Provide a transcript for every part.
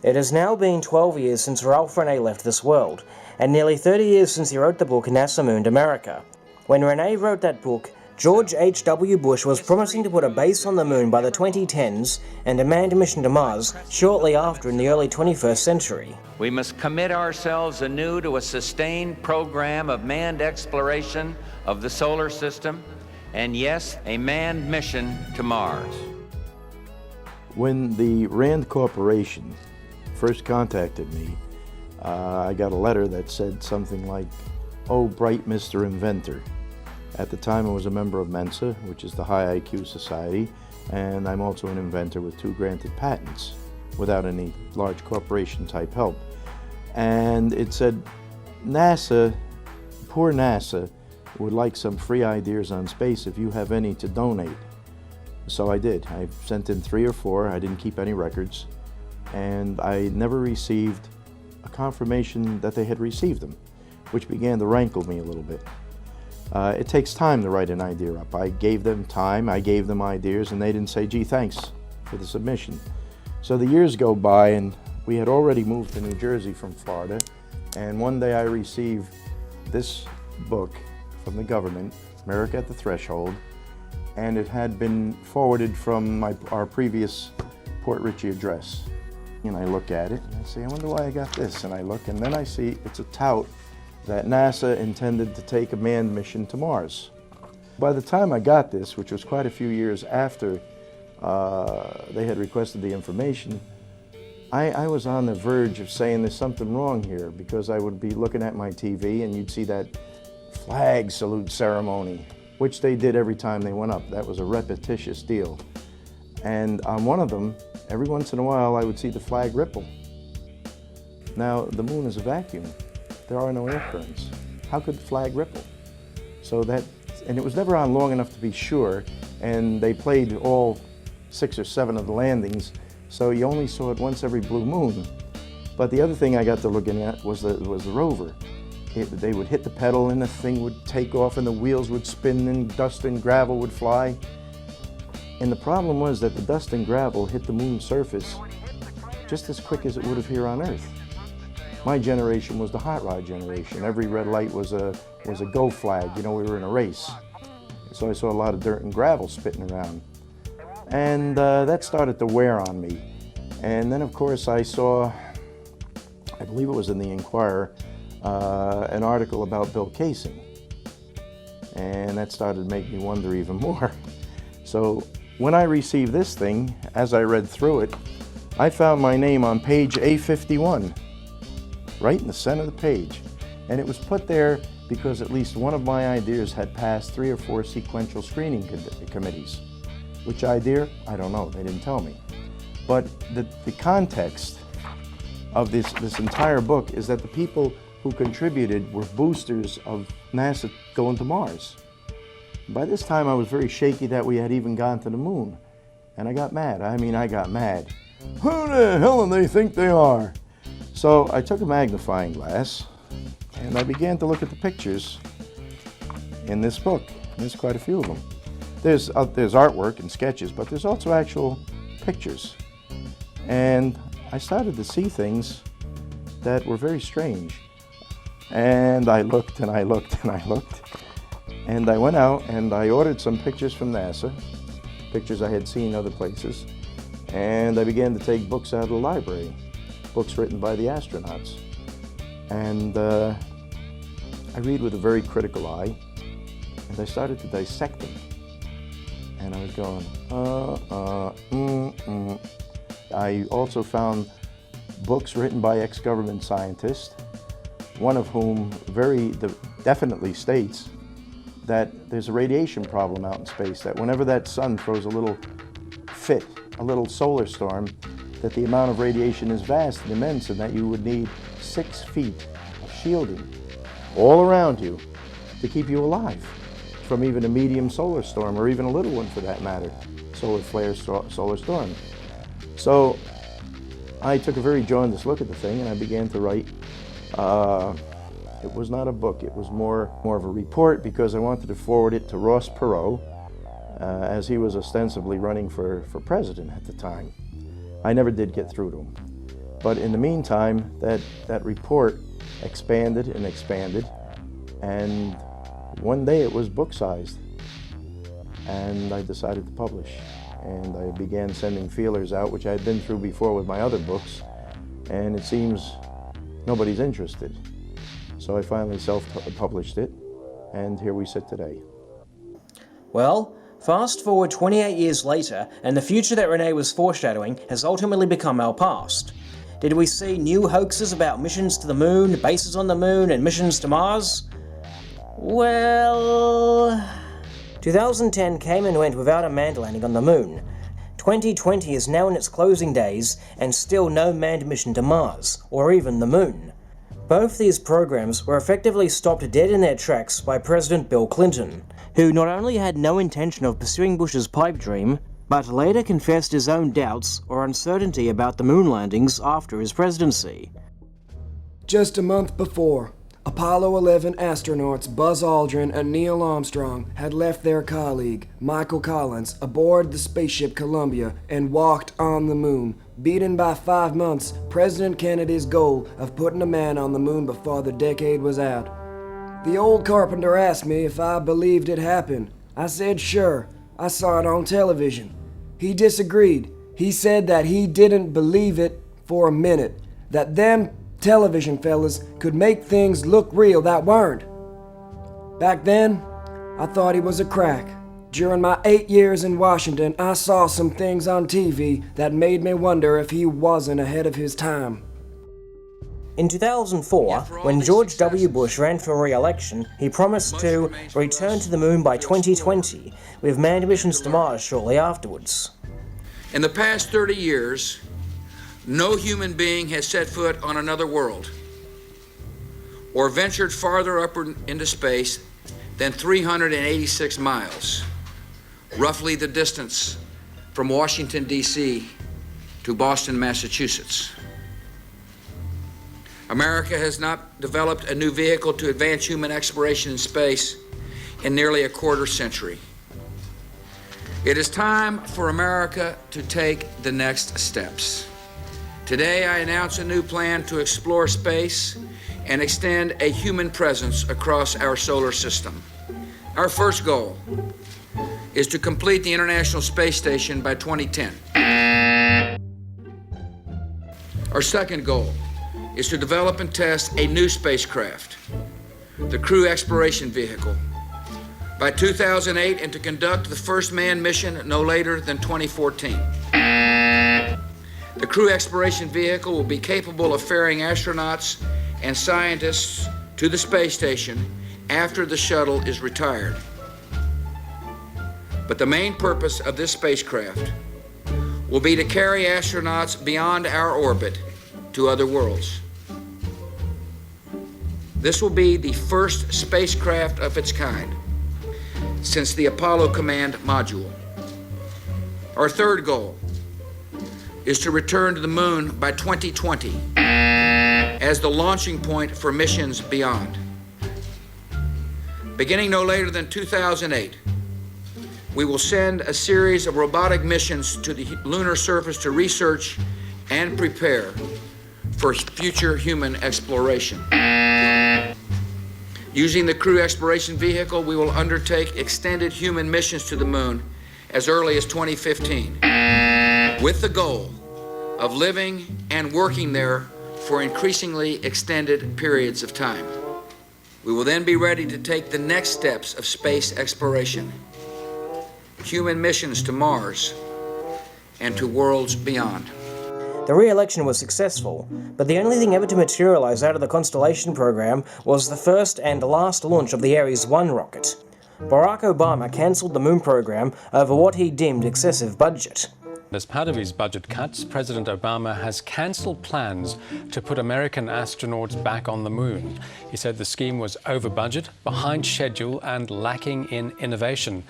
It has now been 12 years since Ralph René left this world, and nearly 30 years since he wrote the book NASA Mooned America. When René wrote that book, George H.W. Bush was promising to put a base on the moon by the 2010s and a manned mission to Mars shortly after in the early 21st century. We must commit ourselves anew to a sustained program of manned exploration of the solar system, and yes, a manned mission to Mars. When the Rand Corporation first contacted me, I got a letter that said something like, "Oh, bright Mr. Inventor." At the time I was a member of Mensa, which is the High IQ Society, and I'm also an inventor with 2 granted patents without any large corporation type help. And it said, NASA, poor NASA, would like some free ideas on space if you have any to donate. So I did. I sent in 3 or 4, I didn't keep any records, and I never received a confirmation that they had received them, which began to rankle me a little bit. It takes time to write an idea up. I gave them time, I gave them ideas, and they didn't say, "Gee, thanks for the submission." So the years go by, and we had already moved to New Jersey from Florida, and one day I received this book from the government, America at the Threshold, and it had been forwarded from our previous Port Richey address. And I look at it and I say, I wonder why I got this. And I look, and then I see it's a tout that NASA intended to take a manned mission to Mars. By the time I got this, which was quite a few years after they had requested the information, I was on the verge of saying there's something wrong here, because I would be looking at my TV and you'd see that flag salute ceremony, which they did every time they went up. That was a repetitious deal. And on one of them, every once in a while, I would see the flag ripple. Now, the moon is a vacuum. There are no air currents. How could the flag ripple? So that, and it was never on long enough to be sure, and they played all 6 or 7 of the landings, so you only saw it once every blue moon. But the other thing I got to looking at was the rover. They would hit the pedal and the thing would take off and the wheels would spin and dust and gravel would fly. And the problem was that the dust and gravel hit the moon's surface just as quick as it would have here on Earth. My generation was the hot rod generation. Every red light was a go flag. You know, we were in a race. So I saw a lot of dirt and gravel spitting around. And that started to wear on me. And then, of course, I saw, I believe it was in the Inquirer, an article about Bill Casing. And that started to make me wonder even more. So when I received this thing, as I read through it, I found my name on page A51, right in the center of the page. And it was put there because at least one of my ideas had passed 3 or 4 sequential screening committees. Which idea? I don't know, they didn't tell me. But the context of this entire book is that the people who contributed were boosters of NASA going to Mars. By this time I was very shaky that we had even gone to the moon. And I got mad. I mean, I got mad. Who the hell do they think they are? So I took a magnifying glass and I began to look at the pictures in this book. And there's quite a few of them. There's artwork and sketches, but there's also actual pictures. And I started to see things that were very strange. And I looked and I looked and I looked. And I went out and I ordered some pictures from NASA, pictures I had seen other places. And I began to take books out of the library, books written by the astronauts. And I read with a very critical eye, and I started to dissect them. And I was going, I also found books written by ex-government scientists, one of whom very definitely states that there's a radiation problem out in space, that whenever that sun throws a little fit a little solar storm, that the amount of radiation is vast and immense, and that you would need 6 feet of shielding all around you to keep you alive from even a medium solar storm, or even a little one for that matter, solar flare, solar storm. So I took a very jaundiced look at the thing, and I began to write. It was not a book, it was more of a report, because I wanted to forward it to Ross Perot, as he was ostensibly running for president at the time. I never did get through to him. But in the meantime, that report expanded and expanded, and one day it was book-sized, and I decided to publish. And I began sending feelers out, which I had been through before with my other books, and it seems nobody's interested. So I finally self-published it, and here we sit today. Well, fast forward 28 years later, and the future that René was foreshadowing has ultimately become our past. Did we see new hoaxes about missions to the moon, bases on the moon, and missions to Mars? Well, 2010 came and went without a manned landing on the moon. 2020 is now in its closing days, and still no manned mission to Mars, or even the moon. Both these programs were effectively stopped dead in their tracks by President Bill Clinton, who not only had no intention of pursuing Bush's pipe dream, but later confessed his own doubts or uncertainty about the moon landings after his presidency. Just a month before, Apollo 11 astronauts Buzz Aldrin and Neil Armstrong had left their colleague, Michael Collins, aboard the spaceship Columbia and walked on the moon, beaten by 5 months President Kennedy's goal of putting a man on the moon before the decade was out. The old carpenter asked me if I believed it happened. I said sure, I saw it on television. He disagreed. He said that he didn't believe it for a minute, that them television fellas could make things look real that weren't. Back then, I thought he was a crack. During my 8 years in Washington, I saw some things on TV that made me wonder if he wasn't ahead of his time. In 2004, when George W. Bush ran for re-election, he promised to return to the moon by 2020, with manned missions to Mars shortly afterwards. In the past 30 years, no human being has set foot on another world or ventured farther upward into space than 386 miles, roughly the distance from Washington, D.C. to Boston, Massachusetts. America has not developed a new vehicle to advance human exploration in space in nearly a quarter century. It is time for America to take the next steps. Today, I announce a new plan to explore space and extend a human presence across our solar system. Our first goal is to complete the International Space Station by 2010. Our second goal is to develop and test a new spacecraft, the Crew Exploration Vehicle, by 2008, and to conduct the first manned mission no later than 2014. The Crew Exploration Vehicle will be capable of ferrying astronauts and scientists to the space station after the shuttle is retired. But the main purpose of this spacecraft will be to carry astronauts beyond our orbit to other worlds. This will be the first spacecraft of its kind since the Apollo Command Module. Our third goal is to return to the moon by 2020 as the launching point for missions beyond. Beginning no later than 2008, we will send a series of robotic missions to the lunar surface to research and prepare for future human exploration. Using the Crew Exploration Vehicle, we will undertake extended human missions to the moon as early as 2015, with the goal of living and working there for increasingly extended periods of time. We will then be ready to take the next steps of space exploration, human missions to Mars and to worlds beyond. The re-election was successful, but the only thing ever to materialize out of the Constellation program was the first and last launch of the Ares 1 rocket. Barack Obama cancelled the moon program over what he deemed excessive budget. As part of his budget cuts, President Obama has cancelled plans to put American astronauts back on the moon. He said the scheme was over budget, behind schedule, and lacking in innovation.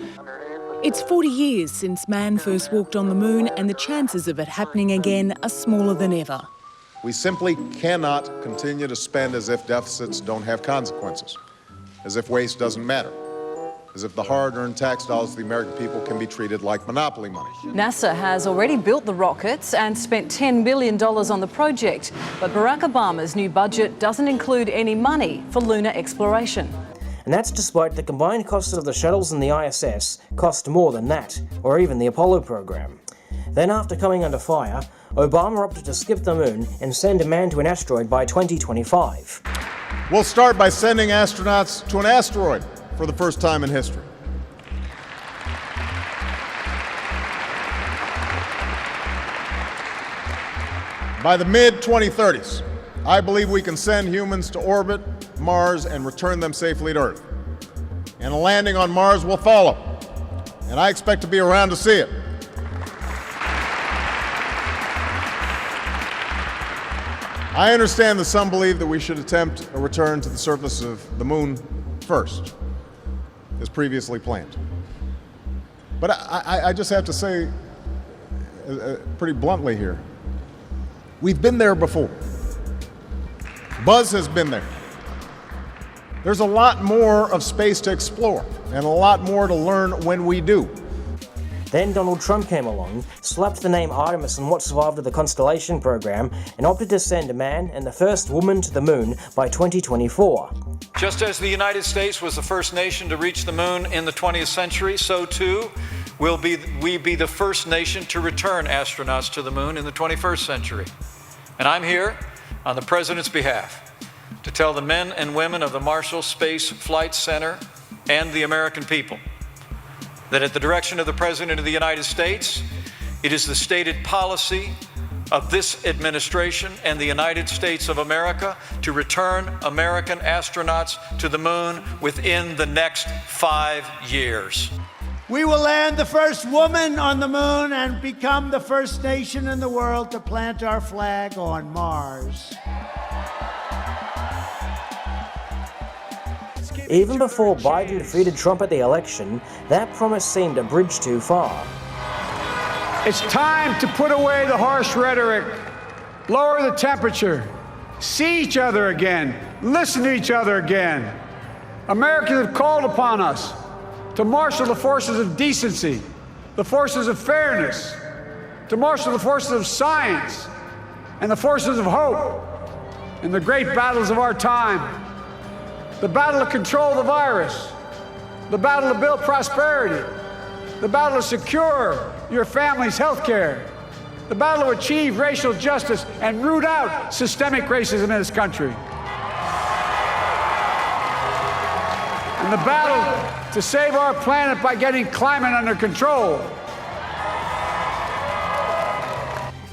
It's 40 years since man first walked on the moon, and the chances of it happening again are smaller than ever. We simply cannot continue to spend as if deficits don't have consequences, as if waste doesn't matter, as if the hard-earned tax dollars of the American people can be treated like monopoly money. NASA has already built the rockets and spent $10 billion on the project, but Barack Obama's new budget doesn't include any money for lunar exploration. And that's despite the combined costs of the shuttles and the ISS cost more than that, or even the Apollo program. Then after coming under fire, Obama opted to skip the moon and send a man to an asteroid by 2025. We'll start by sending astronauts to an asteroid for the first time in history. By the mid-2030s, I believe we can send humans to orbit Mars and return them safely to Earth. And a landing on Mars will follow, and I expect to be around to see it. I understand that some believe that we should attempt a return to the surface of the moon first, as previously planned. But I just have to say, pretty bluntly here, we've been there before. Buzz has been there. There's a lot more of space to explore, and a lot more to learn when we do. Then Donald Trump came along, slapped the name Artemis on what survived of the Constellation program, and opted to send a man and the first woman to the moon by 2024. Just as the United States was the first nation to reach the moon in the 20th century, so too will we be the first nation to return astronauts to the moon in the 21st century. And I'm here on the President's behalf to tell the men and women of the Marshall Space Flight Center and the American people that at the direction of the President of the United States, it is the stated policy of this administration and the United States of America to return American astronauts to the moon within the next 5 years. We will land the first woman on the moon and become the first nation in the world to plant our flag on Mars. Even before Biden defeated Trump at the election, that promise seemed a bridge too far. It's time to put away the harsh rhetoric, lower the temperature, see each other again, listen to each other again. Americans have called upon us to marshal the forces of decency, the forces of fairness, to marshal the forces of science and the forces of hope in the great battles of our time. The battle to control the virus, the battle to build prosperity, the battle to secure your family's health care, the battle to achieve racial justice and root out systemic racism in this country, and the battle to save our planet by getting climate under control.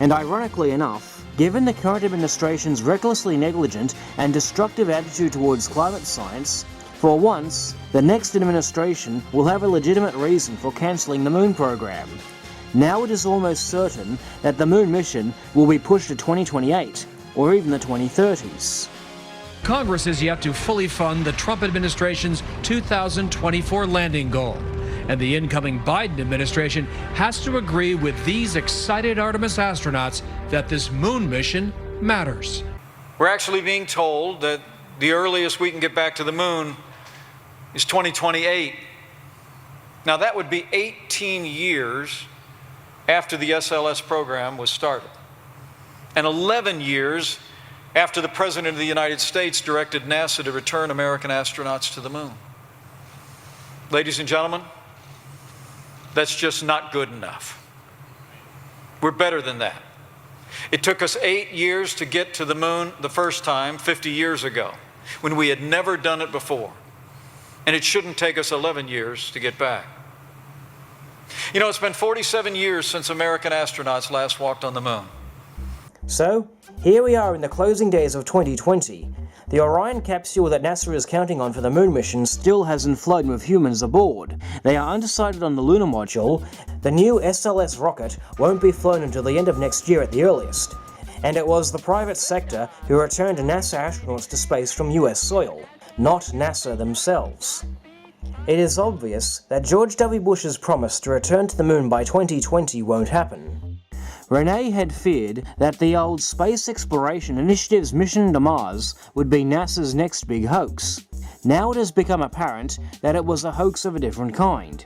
And ironically enough, given the current administration's recklessly negligent and destructive attitude towards climate science, for once, the next administration will have a legitimate reason for cancelling the moon program. Now it is almost certain that the moon mission will be pushed to 2028, or even the 2030s. Congress is yet to fully fund the Trump administration's 2024 landing goal, and the incoming Biden administration has to agree with these excited Artemis astronauts that this moon mission matters. We're actually being told that the earliest we can get back to the moon is 2028. Now that would be 18 years after the SLS program was started, and 11 years after the President of the United States directed NASA to return American astronauts to the moon. Ladies and gentlemen, that's just not good enough. We're better than that. It took us 8 years to get to the moon the first time, 50 years ago, when we had never done it before. And it shouldn't take us 11 years to get back. You know, it's been 47 years since American astronauts last walked on the moon. So, here we are in the closing days of 2020. The Orion capsule that NASA is counting on for the moon mission still hasn't flown with humans aboard. They are undecided on the lunar module. The new SLS rocket won't be flown until the end of next year at the earliest. And it was the private sector who returned NASA astronauts to space from US soil, not NASA themselves. It is obvious that George W. Bush's promise to return to the moon by 2020 won't happen. René had feared that the old Space Exploration Initiative's mission to Mars would be NASA's next big hoax. Now it has become apparent that it was a hoax of a different kind.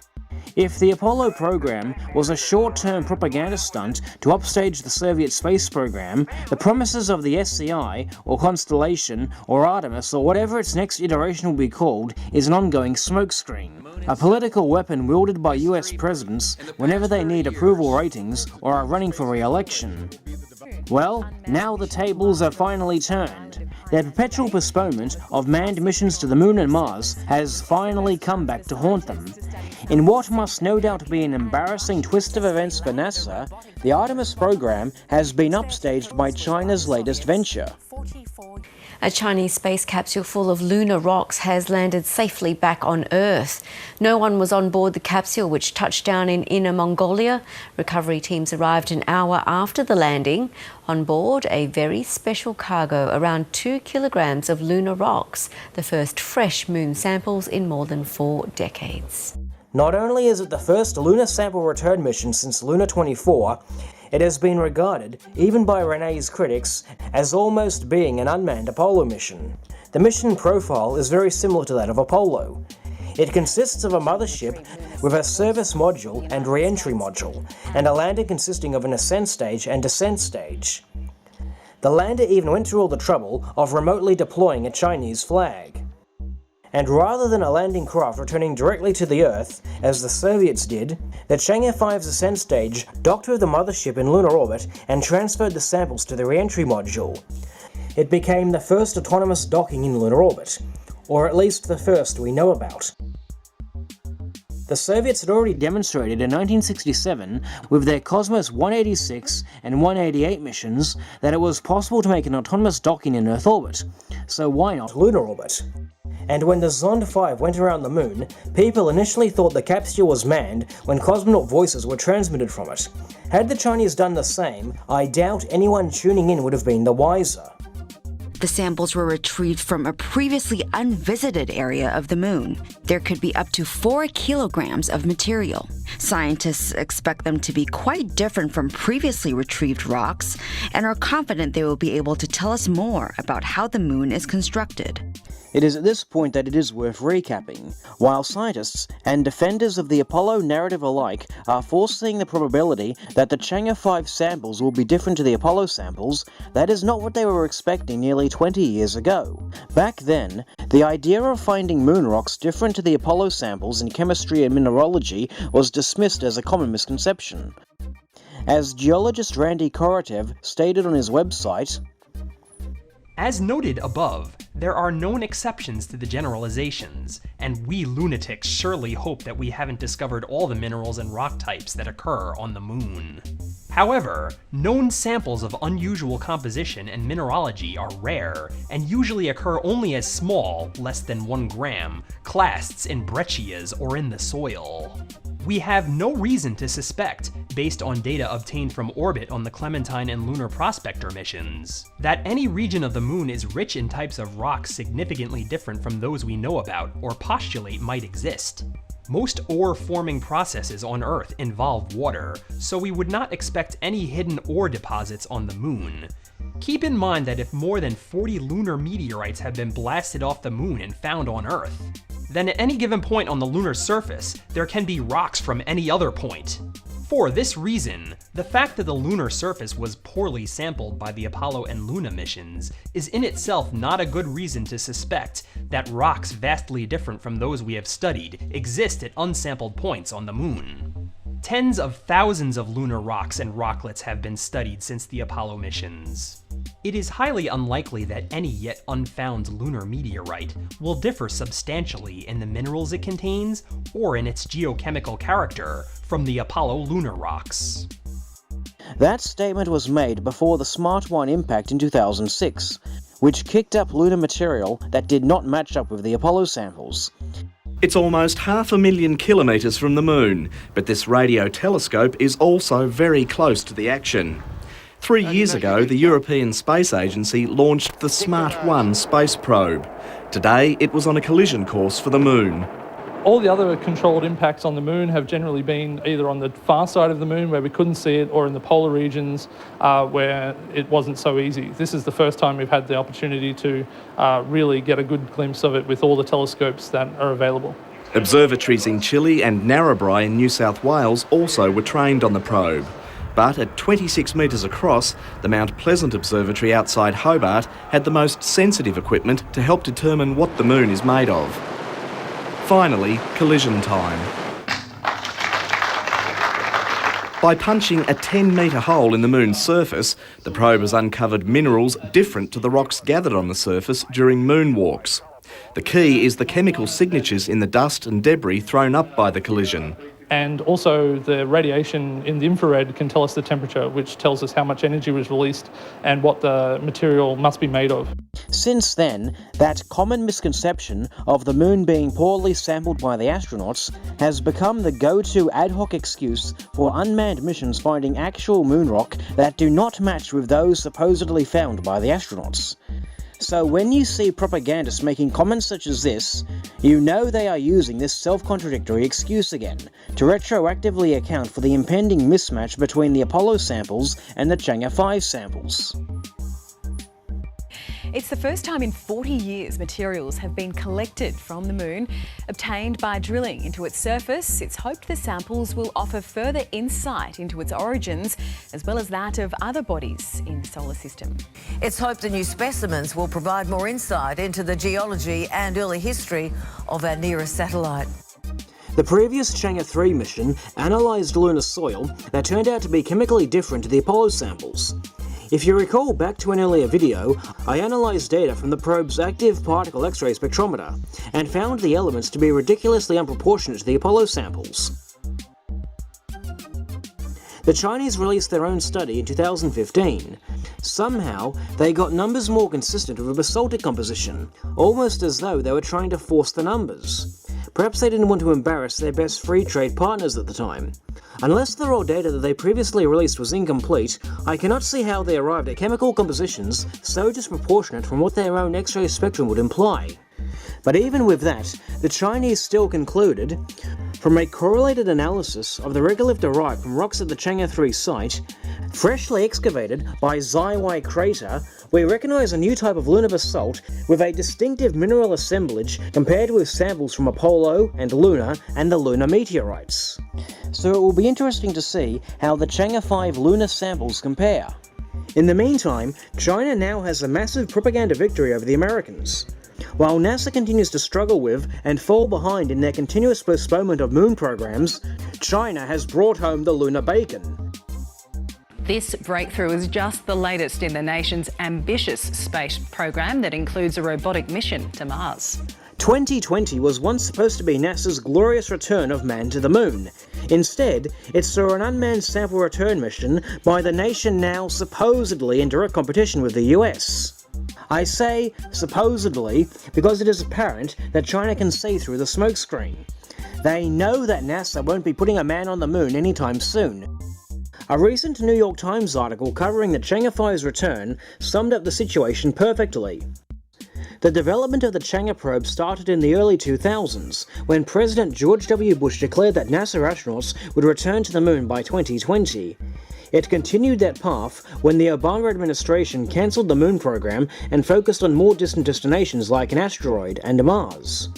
If the Apollo program was a short-term propaganda stunt to upstage the Soviet space program, the promises of the SCI, or Constellation, or Artemis, or whatever its next iteration will be called, is an ongoing smokescreen. A political weapon wielded by US presidents whenever they need approval ratings or are running for re-election. Well, now the tables are finally turned. Their perpetual postponement of manned missions to the Moon and Mars has finally come back to haunt them. In what must no doubt be an embarrassing twist of events for NASA, the Artemis program has been upstaged by China's latest venture. A Chinese space capsule full of lunar rocks has landed safely back on Earth. No one was on board the capsule, which touched down in Inner Mongolia. Recovery teams arrived an hour after the landing. On board, a very special cargo, around 2 kilograms of lunar rocks, the first fresh moon samples in more than 4 decades. Not only is it the first lunar sample return mission since Lunar 24, it has been regarded, even by René's critics, as almost being an unmanned Apollo mission. The mission profile is very similar to that of Apollo. It consists of a mothership with a service module and re-entry module, and a lander consisting of an ascent stage and descent stage. The lander even went through all the trouble of remotely deploying a Chinese flag. And rather than a landing craft returning directly to the Earth, as the Soviets did, the Chang'e 5's ascent stage docked with the mothership in lunar orbit and transferred the samples to the re-entry module. It became the first autonomous docking in lunar orbit, or at least the first we know about. The Soviets had already demonstrated in 1967 with their Cosmos 186 and 188 missions that it was possible to make an autonomous docking in Earth orbit, so why not lunar orbit? And when the Zond 5 went around the moon, people initially thought the capsule was manned when cosmonaut voices were transmitted from it. Had the Chinese done the same, I doubt anyone tuning in would have been the wiser. The samples were retrieved from a previously unvisited area of the moon. There could be up to 4 kilograms of material. Scientists expect them to be quite different from previously retrieved rocks and are confident they will be able to tell us more about how the moon is constructed. It is at this point that it is worth recapping. While scientists and defenders of the Apollo narrative alike are foreseeing the probability that the Chang'e 5 samples will be different to the Apollo samples, that is not what they were expecting nearly 20 years ago. Back then, the idea of finding moon rocks different to the Apollo samples in chemistry and mineralogy was dismissed as a common misconception. As geologist Randy Korotev stated on his website, "As noted above, there are known exceptions to the generalizations, and we lunatics surely hope that we haven't discovered all the minerals and rock types that occur on the moon. However, known samples of unusual composition and mineralogy are rare, and usually occur only as small, less than 1 gram, clasts in breccias or in the soil. We have no reason to suspect, based on data obtained from orbit on the Clementine and Lunar Prospector missions, that any region of the moon is rich in types of rocks significantly different from those we know about or postulate might exist. Most ore-forming processes on Earth involve water, so we would not expect any hidden ore deposits on the moon. Keep in mind that if more than 40 lunar meteorites have been blasted off the moon and found on Earth, then at any given point on the lunar surface, there can be rocks from any other point. For this reason, the fact that the lunar surface was poorly sampled by the Apollo and Luna missions is in itself not a good reason to suspect that rocks vastly different from those we have studied exist at unsampled points on the moon. Tens of thousands of lunar rocks and rocklets have been studied since the Apollo missions. It is highly unlikely that any yet unfound lunar meteorite will differ substantially in the minerals it contains or in its geochemical character from the Apollo lunar rocks. That statement was made before the Smart 1 impact in 2006, which kicked up lunar material that did not match up with the Apollo samples. It's almost 500,000 kilometres from the moon, but this radio telescope is also very close to the action. 3 years ago, the European Space Agency launched the Smart 1 space probe. Today, it was on a collision course for the moon. All the other controlled impacts on the moon have generally been either on the far side of the moon where we couldn't see it, or in the polar regions where it wasn't so easy. This is the first time we've had the opportunity to really get a good glimpse of it with all the telescopes that are available. Observatories in Chile and Narrabri in New South Wales also were trained on the probe. But at 26 metres across, the Mount Pleasant Observatory outside Hobart had the most sensitive equipment to help determine what the moon is made of. Finally, collision time. By punching a 10-metre hole in the moon's surface, the probe has uncovered minerals different to the rocks gathered on the surface during moonwalks. The key is the chemical signatures in the dust and debris thrown up by the collision. And also the radiation in the infrared can tell us the temperature, which tells us how much energy was released and what the material must be made of. Since then, that common misconception of the moon being poorly sampled by the astronauts has become the go-to ad hoc excuse for unmanned missions finding actual moon rock that do not match with those supposedly found by the astronauts. So when you see propagandists making comments such as this, you know they are using this self-contradictory excuse again, to retroactively account for the impending mismatch between the Apollo samples and the Chang'e 5 samples. It's the first time in 40 years materials have been collected from the moon, obtained by drilling into its surface. It's hoped the samples will offer further insight into its origins, as well as that of other bodies in the solar system. It's hoped the new specimens will provide more insight into the geology and early history of our nearest satellite. The previous Chang'e 3 mission analysed lunar soil that turned out to be chemically different to the Apollo samples. If you recall back to an earlier video, I analysed data from the probe's active particle X-ray spectrometer, and found the elements to be ridiculously unproportionate to the Apollo samples. The Chinese released their own study in 2015. Somehow, they got numbers more consistent with a basaltic composition, almost as though they were trying to force the numbers. Perhaps they didn't want to embarrass their best free trade partners at the time. Unless the raw data that they previously released was incomplete, I cannot see how they arrived at chemical compositions so disproportionate from what their own X-ray spectrum would imply. But even with that, the Chinese still concluded, from a correlated analysis of the regolith derived from rocks at the Chang'e 3 site, freshly excavated by Zaiwei crater, we recognise a new type of lunar basalt with a distinctive mineral assemblage compared with samples from Apollo and Luna and the lunar meteorites. So it will be interesting to see how the Chang'e 5 lunar samples compare. In the meantime, China now has a massive propaganda victory over the Americans. While NASA continues to struggle with and fall behind in their continuous postponement of moon programs, China has brought home the lunar bacon. This breakthrough is just the latest in the nation's ambitious space program that includes a robotic mission to Mars. 2020 was once supposed to be NASA's glorious return of man to the moon. Instead, it saw an unmanned sample return mission by the nation now supposedly in direct competition with the US. I say supposedly because it is apparent that China can see through the smokescreen. They know that NASA won't be putting a man on the moon anytime soon. A recent New York Times article covering the Chang'e 5's return summed up the situation perfectly. The development of the Chang'e probe started in the early 2000s, when President George W. Bush declared that NASA astronauts would return to the moon by 2020. It continued that path when the Obama administration cancelled the moon program and focused on more distant destinations like an asteroid and Mars.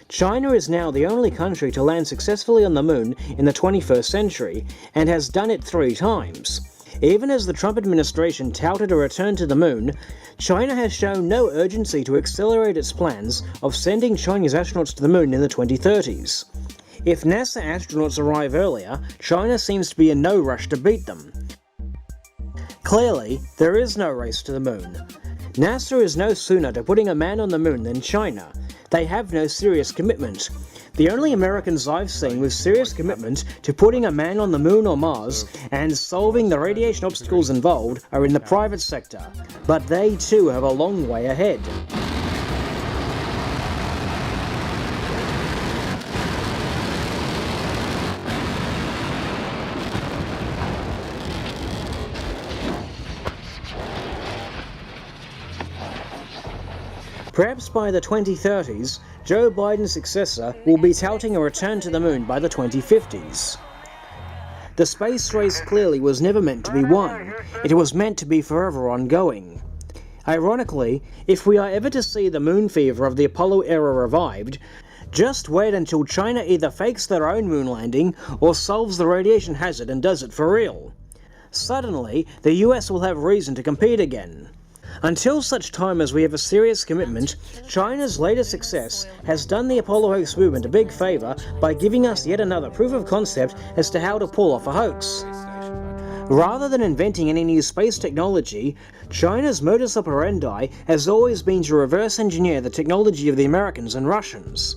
China is now the only country to land successfully on the moon in the 21st century, and has done it 3 times. Even as the Trump administration touted a return to the moon, China has shown no urgency to accelerate its plans of sending Chinese astronauts to the moon in the 2030s. If NASA astronauts arrive earlier, China seems to be in no rush to beat them. Clearly, there is no race to the moon. NASA is no sooner to putting a man on the moon than China. They have no serious commitment. The only Americans I've seen with serious commitment to putting a man on the moon or Mars and solving the radiation obstacles involved are in the private sector, but they too have a long way ahead. Perhaps by the 2030s, Joe Biden's successor will be touting a return to the moon by the 2050s. The space race clearly was never meant to be won. It was meant to be forever ongoing. Ironically, if we are ever to see the moon fever of the Apollo era revived, just wait until China either fakes their own moon landing or solves the radiation hazard and does it for real. Suddenly, the US will have reason to compete again. Until such time as we have a serious commitment, China's latest success has done the Apollo hoax movement a big favour by giving us yet another proof of concept as to how to pull off a hoax. Rather than inventing any new space technology, China's modus operandi has always been to reverse engineer the technology of the Americans and Russians.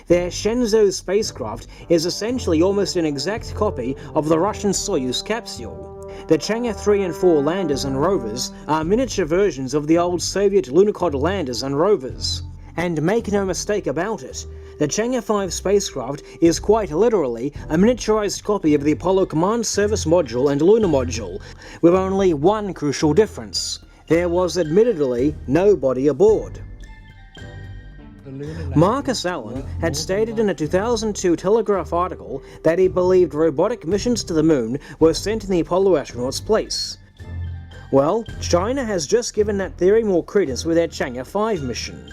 Their Shenzhou spacecraft is essentially almost an exact copy of the Russian Soyuz capsule. The Chang'e 3 and 4 landers and rovers are miniature versions of the old Soviet Lunar landers and rovers. And make no mistake about it, the Chang'e 5 spacecraft is quite literally a miniaturized copy of the Apollo Command Service Module and Lunar Module, with only one crucial difference. There was admittedly nobody aboard. Marcus Allen had stated in a 2002 Telegraph article that he believed robotic missions to the moon were sent in the Apollo astronauts' place. Well, China has just given that theory more credence with their Chang'e 5 mission.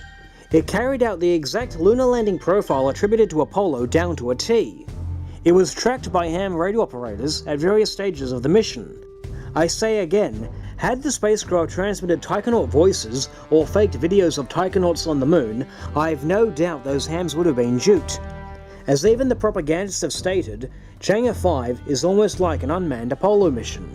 It carried out the exact lunar landing profile attributed to Apollo down to a T. It was tracked by ham radio operators at various stages of the mission. I say again, had the spacecraft transmitted taikonaut voices or faked videos of taikonauts on the moon, I've no doubt those hams would have been duped. As even the propagandists have stated, Chang'e 5 is almost like an unmanned Apollo mission.